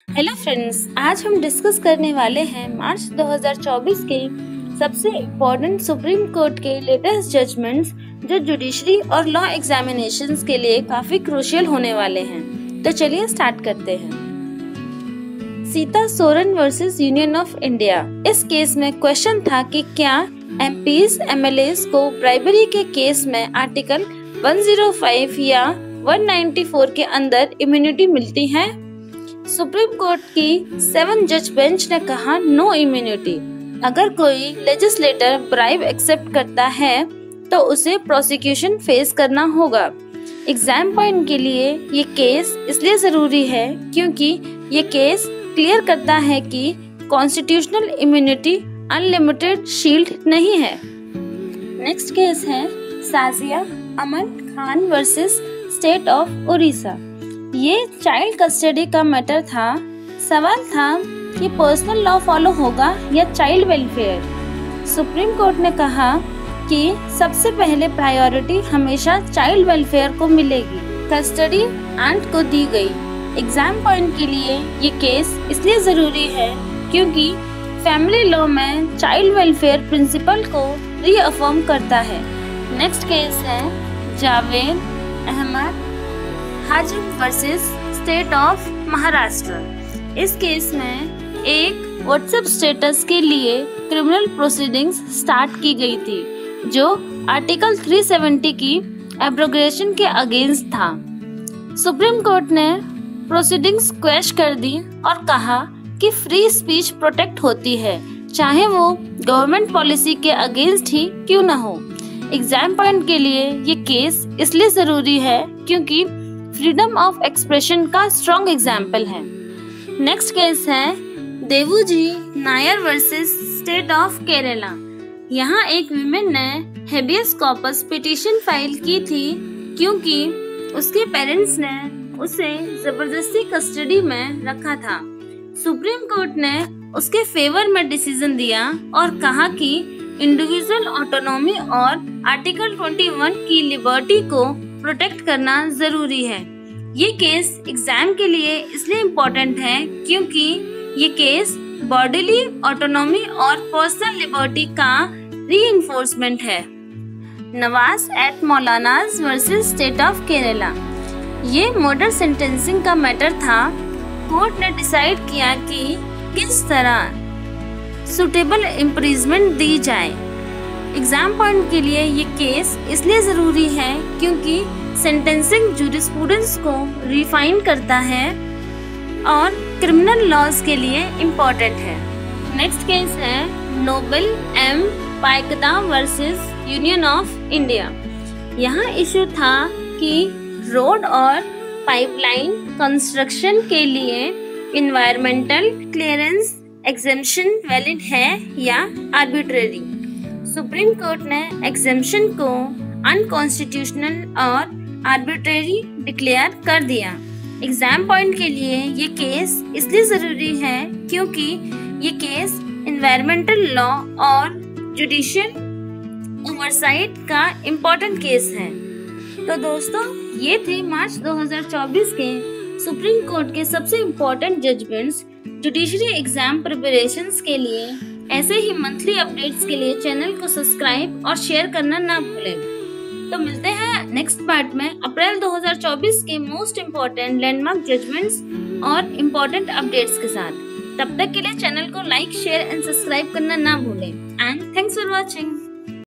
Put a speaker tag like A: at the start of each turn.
A: Hello friends, आज हम discuss करने वाले हैं मार्च 2024 के सबसे इम्पोर्टेंट सुप्रीम कोर्ट के लेटेस्ट जजमेंट्स जो जुडिशरी और लॉ एग्जामिनेशंस के लिए काफी क्रूशियल होने वाले हैं। तो चलिए स्टार्ट करते हैं। Sita Soren versus union of India. इस केस में क्वेश्चन था कि क्या एमपीज एमएलएस को ब्राइबरी के केस में आर्टिकल 105 या 194 के अंदर इम्यूनिटी मिलती है। सुप्रीम कोर्ट की 7 जज बेंच ने कहा नो इम्यूनिटी। अगर कोई लेजिस्लेटर ब्राइब एक्सेप्ट करता है तो उसे प्रोसिक्यूशन फेस करना होगा। एग्जाम पॉइंट के लिए ये केस इसलिए जरूरी है क्योंकि ये केस क्लियर करता है कि कॉन्स्टिट्यूशनल इम्यूनिटी अनलिमिटेड शील्ड नहीं है। नेक्स्ट केस है Sajiya Aman Khan versus state of Orissa. ये चाइल्ड कस्टडी का मैटर था। सवाल था कि पर्सनल लॉ फॉलो होगा या चाइल्ड वेलफेयर। सुप्रीम कोर्ट ने कहा कि सबसे पहले प्रायोरिटी हमेशा चाइल्ड वेलफेयर को मिलेगी। कस्टडी एंट को दी गई। एग्जाम पॉइंट के लिए ये केस इसलिए जरूरी है क्योंकि फैमिली लॉ में चाइल्ड वेलफेयर प्रिंसिपल को रीअफर्म करता है। नेक्स्ट केस है Javed Ahmed Hajim versus state of Maharashtra. इस केस में एक व्हाट्सएप स्टेटस के लिए क्रिमिनल प्रोसीडिंग्स स्टार्ट की गई थी जो आर्टिकल 370 की एब्रोगेशन के अगेंस्ट था। सुप्रीम कोर्ट ने प्रोसीडिंग्स क्वैश कर दी और कहा कि फ्री स्पीच प्रोटेक्ट होती है, चाहे वो गवर्नमेंट पॉलिसी के अगेंस्ट ही क्यों न हो। एग्जाम पॉइंट के लिए ये केस इसलिए जरूरी है क्योंकि फ्रीडम ऑफ एक्सप्रेशन का स्ट्रॉन्ग एग्जाम्पल है। नेक्स्ट केस है Devuji Nair versus state of Kerala. यहाँ एक विमेन ने हेबियस कॉर्पस पिटीशन फाइल की थी क्योंकि उसके पेरेंट्स ने उसे जबरदस्ती कस्टडी में रखा था। सुप्रीम कोर्ट ने उसके फेवर में डिसीजन दिया और कहा कि इंडिविजुअल ऑटोनॉमी और आर्टिकल 21 की लिबर्टी को प्रोटेक्ट करना जरूरी है। ये केस एग्जाम के लिए इसलिए इम्पोर्टेंट है क्योंकि ये केस बॉडीली ऑटोनॉमी और पर्सनल लिबर्टी का रीइंफोर्समेंट है। नवाज एट मौलानाज वर्सेस स्टेट ऑफ केरला। ये मर्डर सेंटेंसिंग का मैटर था। कोर्ट ने डिसाइड किया कि किस तरह सुटेबल इम्प्रिजमेंट दी जाए। एग्जाम पॉइंट के लिए ये केस इसलिए जरूरी है क्योंकि सेंटेंसिंग जूरिस्प्रूडेंस को रिफाइन करता है और क्रिमिनल लॉज के लिए इम्पोर्टेंट है। नेक्स्ट केस है नोबेल एम पायकदा वर्सेस यूनियन ऑफ इंडिया। यहाँ इशू था कि रोड और पाइपलाइन कंस्ट्रक्शन के लिए इन्वायरमेंटल क्लियरेंस एग्जेम्पशन वैलिड है या आर्बिट्रेरी। सुप्रीम कोर्ट ने एग्जेम्पशन को अनकॉन्स्टिट्यूशनल और आर्बिट्रेरी डिक्लेयर कर दिया। एग्जाम पॉइंट के लिए ये केस इसलिए जरूरी है क्योंकि ये केस एनवायरमेंटल लॉ और जुडिशियल ओवरसाइट का इम्पोर्टेंट केस है। तो दोस्तों, ये थे मार्च 2024 के सुप्रीम कोर्ट के सबसे important judgments judiciary exam preparations के लिए। ऐसे ही मंथली अपडेट्स के लिए चैनल को सब्सक्राइब और शेयर करना ना भूलें। तो मिलते हैं नेक्स्ट पार्ट में अप्रैल 2024 के मोस्ट इम्पोर्टेंट लैंडमार्क जजमेंट्स और इम्पोर्टेंट अपडेट्स के साथ। तब तक के लिए चैनल को लाइक, शेयर एंड सब्सक्राइब करना ना भूलें। And thanks for watching.